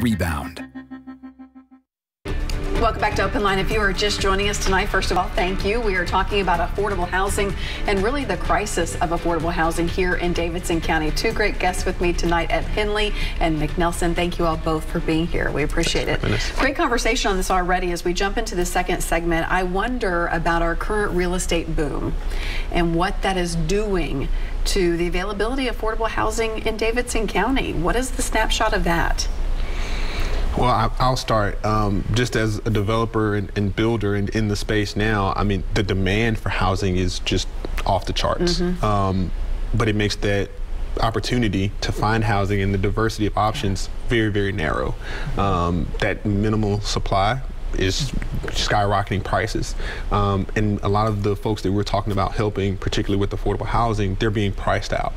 rebound. Welcome back to Open Line. If you are just joining us tonight, first of all, thank you. We are talking about affordable housing and really the crisis of affordable housing here in Davidson County. Two great guests with me tonight, at Henley and Mick Nelson. Thank you all both for being here. We appreciate it. Great conversation on this already. As we jump into the second segment, I wonder about our current real estate boom and what that is doing to the availability of affordable housing in Davidson County. What is the snapshot of that? Well, I'll start. Just as a developer and builder in the space now, I mean, the demand for housing is just off the charts. But it makes that opportunity to find housing and the diversity of options very, very narrow. That minimal supply is skyrocketing prices. And a lot of the folks that we're talking about helping, particularly with affordable housing, they're being priced out.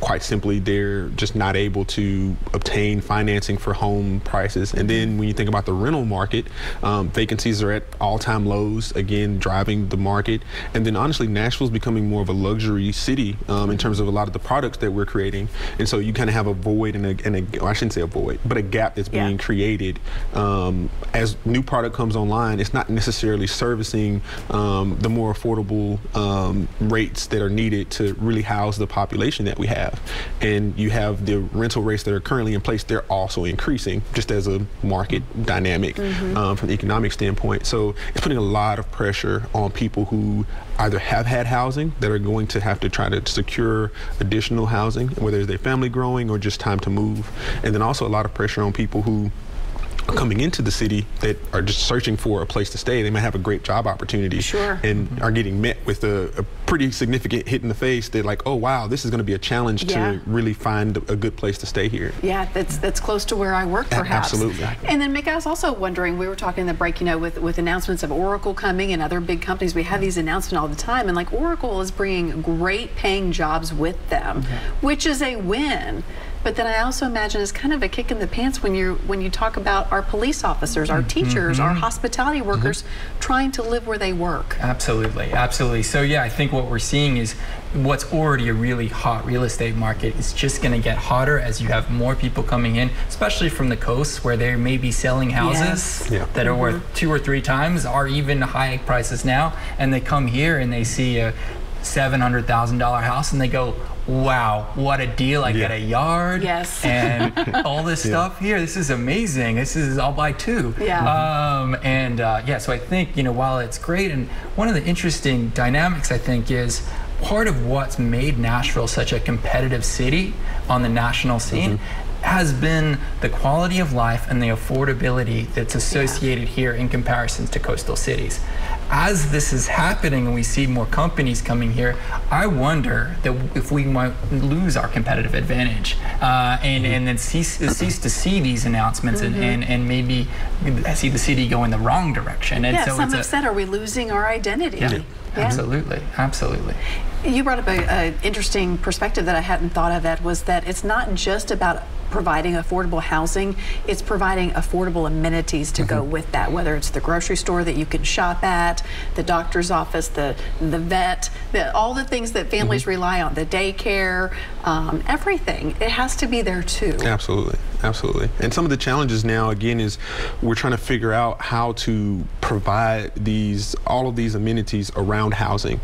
Quite simply, they're just not able to obtain financing for home prices. And then when you think about the rental market, vacancies are at all-time lows, again, driving the market. And then honestly, Nashville's becoming more of a luxury city in terms of a lot of the products that we're creating. And so you kind of have a void well, I shouldn't say a void, but a gap that's being created as new product comes online. It's not necessarily servicing the more affordable rates that are needed to really house the population that we have. And you have the rental rates that are currently in place, they're also increasing just as a market dynamic from the economic standpoint. So it's putting a lot of pressure on people who either have had housing that are going to have to try to secure additional housing, whether it's their family growing or just time to move. And then also a lot of pressure on people who are coming into the city that are just searching for a place to stay. They might have a great job opportunity and are getting met with a pretty significant hit in the face. They're like, oh wow, this is going to be a challenge to really find a good place to stay here. Yeah, that's close to where I work, perhaps. Absolutely. And then Mick, I was also wondering, we were talking in the break, you know, with announcements of Oracle coming and other big companies, we have these announcements all the time, and like Oracle is bringing great paying jobs with them, which is a win. But then I also imagine it's kind of a kick in the pants when you talk about our police officers, our teachers, our hospitality workers trying to live where they work. Absolutely, absolutely. So yeah, I think what we're seeing is what's already a really hot real estate market is just going to get hotter as you have more people coming in, especially from the coast where they may be selling houses that are worth 2 or 3 times or even high prices now, and they come here and they see a $700,000 house and they go, wow, what a deal. I get a yard and all this stuff here. This is amazing. This is, I'll buy 2. So I think, you know, while it's great, and one of the interesting dynamics I think is part of what's made Nashville such a competitive city on the national scene has been the quality of life and the affordability that's associated here in comparison to coastal cities. As this is happening and we see more companies coming here, I wonder that if we might lose our competitive advantage and then cease to see these announcements and maybe see the city go in the wrong direction. And so some have said, are we losing our identity? Absolutely, absolutely. You brought up an interesting perspective that I hadn't thought of, Ed, was that it's not just about providing affordable housing, it's providing affordable amenities to go with that, whether it's the grocery store that you can shop at, the doctor's office, the vet, all the things that families rely on, the daycare, everything. It has to be there too. Absolutely, absolutely. And some of the challenges now, again, is we're trying to figure out how to provide all of these amenities around housing.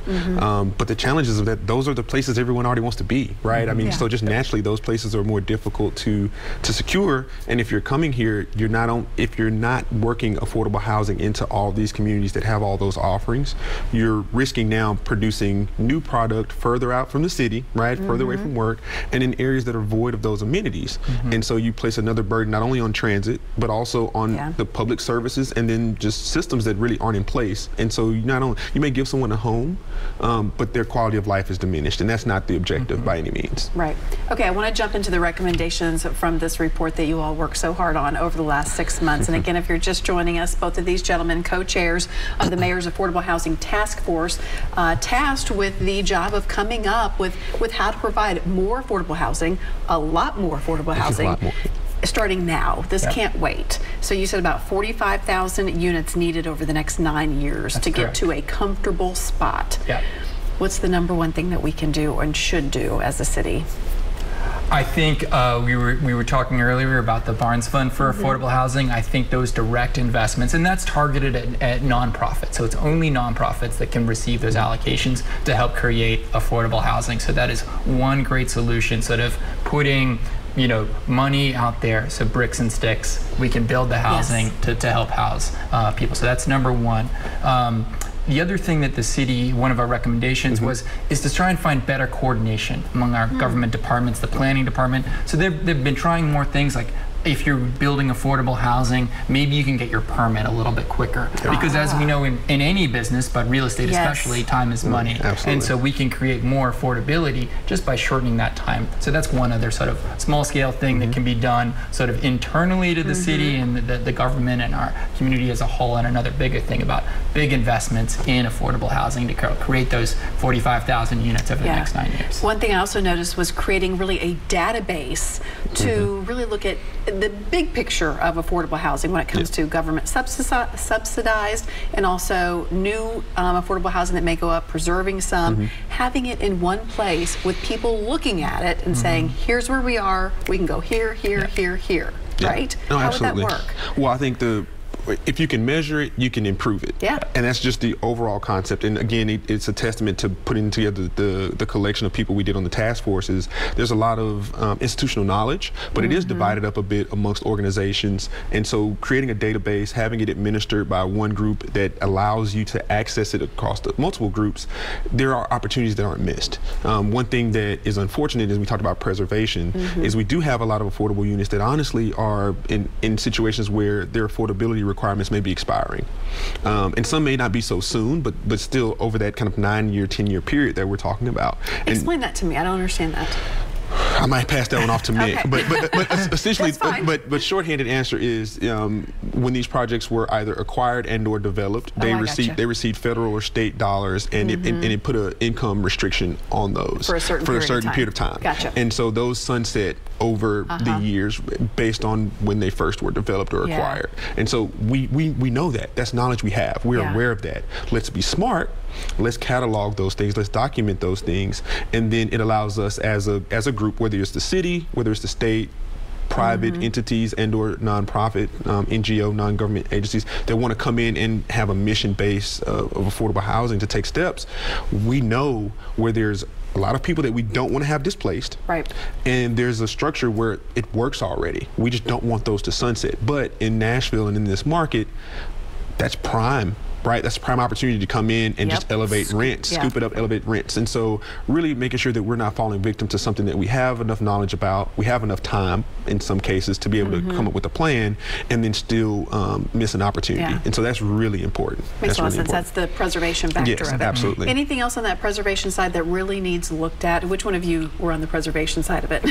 But the challenge is that those are the places everyone already wants to be, right? I mean, so just naturally, those places are more difficult to secure. And if you're coming here, if you're not working affordable housing into all these communities that have all those offerings, you're risking now producing new product further out from the city, right? Further away from work, and in areas that are void of those amenities. And so you place another burden not only on transit, but also on the public services, and then just systems that really aren't in place. And so you may give someone a home, but their quality of life is diminished, and that's not the objective by any means. Right. Okay, I want to jump into the recommendations from this report that you all worked so hard on over the last 6 months. And again, if you're just joining us, both of these gentlemen, co-chairs of the Mayor's Affordable Housing Task Force, tasked with the job of coming up with how to provide more affordable housing, a lot more affordable housing. Starting now. This can't wait. So you said about 45,000 units needed over the next 9 years to get to a comfortable spot. What's the #1 thing that we can do and should do as a city? I think we were talking earlier about the Barnes Fund for affordable housing. I think those direct investments, and that's targeted at nonprofits. So it's only nonprofits that can receive those allocations to help create affordable housing. So that is one great solution, sort of putting money out there, so bricks and sticks. We can build the housing to help house people. So that's number one. The other thing that the city, one of our recommendations is to try and find better coordination among our government departments, the planning department. So they've been trying more things like, if you're building affordable housing, maybe you can get your permit a little bit quicker. Because as we know in any business, but real estate especially, time is money. Absolutely. And so we can create more affordability just by shortening that time. So that's one other sort of small scale thing that can be done sort of internally to the city and the government and our community as a whole. And another bigger thing about big investments in affordable housing to create those 45,000 units over the next 9 years. One thing I also noticed was creating really a database to really look at the big picture of affordable housing when it comes to government subsidized and also new affordable housing that may go up, preserving some, having it in one place with people looking at it and saying, here's where we are, we can go here, here, here, here, right? No, How absolutely. would that work? Well, I think if you can measure it, you can improve it. Yeah. And that's just the overall concept. And again, it's a testament to putting together the collection of people we did on the task forces. There's a lot of institutional knowledge, but it is divided up a bit amongst organizations. And so creating a database, having it administered by one group that allows you to access it across the multiple groups, there are opportunities that aren't missed. One thing that is unfortunate, as we talked about preservation, is we do have a lot of affordable units that honestly are in situations where their affordability requirements may be expiring. And some may not be so soon, but still over that kind of 9-year, 10-year period that we're talking about. Explain that to me. I don't understand that. I might pass that one off to Mick, Okay. but essentially, That's fine. but shorthanded answer is when these projects were either acquired and/or developed, they received federal or state dollars, and it put an income restriction on those for a certain period of time. Gotcha. And so those sunset over the years based on when they first were developed or acquired. And so we know that. That's knowledge we have. We're aware of that. Let's be smart. Let's catalog those things. Let's document those things, and then it allows us as a group, whether it's the city, whether it's the state, private entities and/or nonprofit, NGO, non-government agencies that want to come in and have a mission base of affordable housing to take steps. We know where there's a lot of people that we don't want to have displaced, right? And there's a structure where it works already. We just don't want those to sunset. But in Nashville and in this market, that's prime. Right, that's a prime opportunity to come in and just elevate rents, scoop it up, elevate rents. And so really making sure that we're not falling victim to something that we have enough knowledge about, we have enough time in some cases to be able to come up with a plan and then still miss an opportunity. And so that's really important. Makes a lot of sense. That's the preservation factor of it. Absolutely. Anything else on that preservation side that really needs looked at? Which one of you were on the preservation side of it?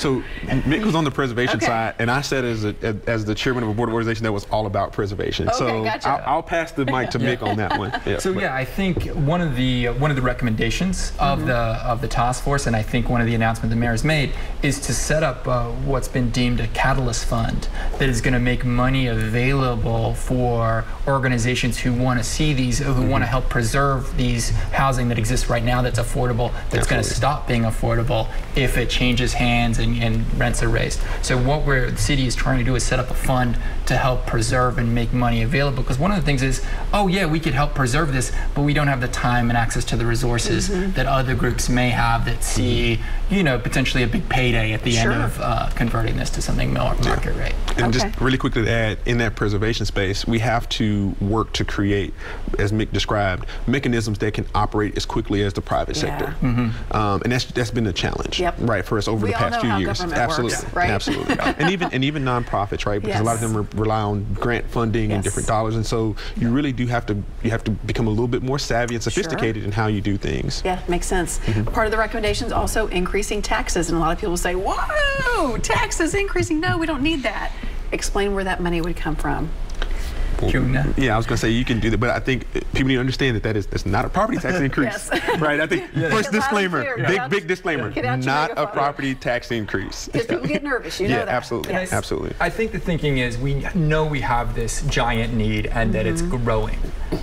So Mick was on the preservation side, and I said as the chairman of a board organization that was all about preservation. So I'll pass the mic to Mick on that one. I think one of the recommendations of the task force, and I think one of the announcements the mayor has made, is to set up what's been deemed a catalyst fund that is going to make money available for organizations who want to see these, who want to help preserve these housing that exists right now that's affordable, that's going to stop being affordable if it changes hands and rents are raised. So what the city is trying to do is set up a fund to help preserve and make money available, because one of the things is, we could help preserve this, but we don't have the time and access to the resources that other groups may have that see, potentially a big payday at the end of converting this to something more market rate. And just really quickly to add, in that preservation space, we have to work to create, as Mick described, mechanisms that can operate as quickly as the private sector. And that's been a challenge, right, for us over the past few years. Absolutely, works, right? Absolutely. and even nonprofits, right? Because a lot of them rely on grant funding and different dollars, and so you really do have to become a little bit more savvy and sophisticated in how you do things. Yeah, makes sense. Part of the recommendations also increasing taxes, and a lot of people say, whoa, taxes increasing. No, we don't need that. Explain where that money would come from. Yeah, I was going to say you can do that, but I think people need to understand that's not a property tax increase. Right? I think first disclaimer, big disclaimer, not a property tax increase. Because people get nervous, you know that. Absolutely, absolutely. I think the thinking is we know we have this giant need and that it's growing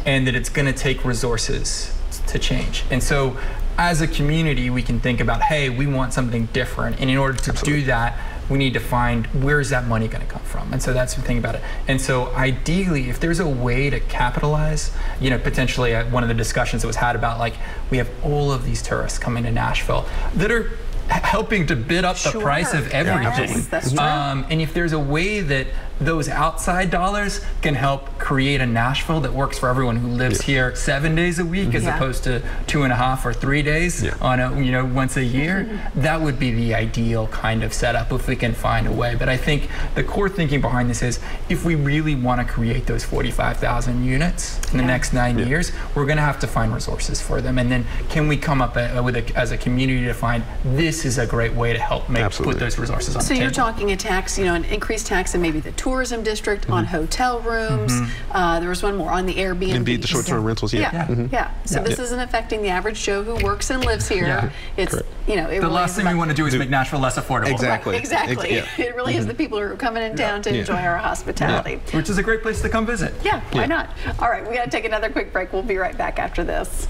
and that it's going to take resources to change. And so as a community, we can think about, hey, we want something different. And in order to do that, we need to find where's that money going to come from. And so that's the thing about it. And so ideally, if there's a way to capitalize, potentially one of the discussions that was had about, like, we have all of these tourists coming to Nashville that are helping to bid up the price of everything. Yes, that's true. And if there's a way that those outside dollars can help create a Nashville that works for everyone who lives here 7 days a week as opposed to 2.5 or 3 days on a, once a year, that would be the ideal kind of setup if we can find a way. But I think the core thinking behind this is, if we really want to create those 45,000 units in the next 9 years, we're going to have to find resources for them. And then can we come up with as a community to find this is a great way to help put those resources on the table. So you're talking a tax, an increased tax in maybe the tourism district, on hotel rooms. There was one more on the Airbnb. Indeed, the short-term rentals. So this isn't affecting the average Joe who works and lives here. It's the last thing we want to do is make Nashville less affordable. Exactly. Right, exactly. It really is the people who are coming in town to enjoy our hospitality. Which is a great place to come visit. Yeah, why not? All right, we got to take another quick break. We'll be right back after this.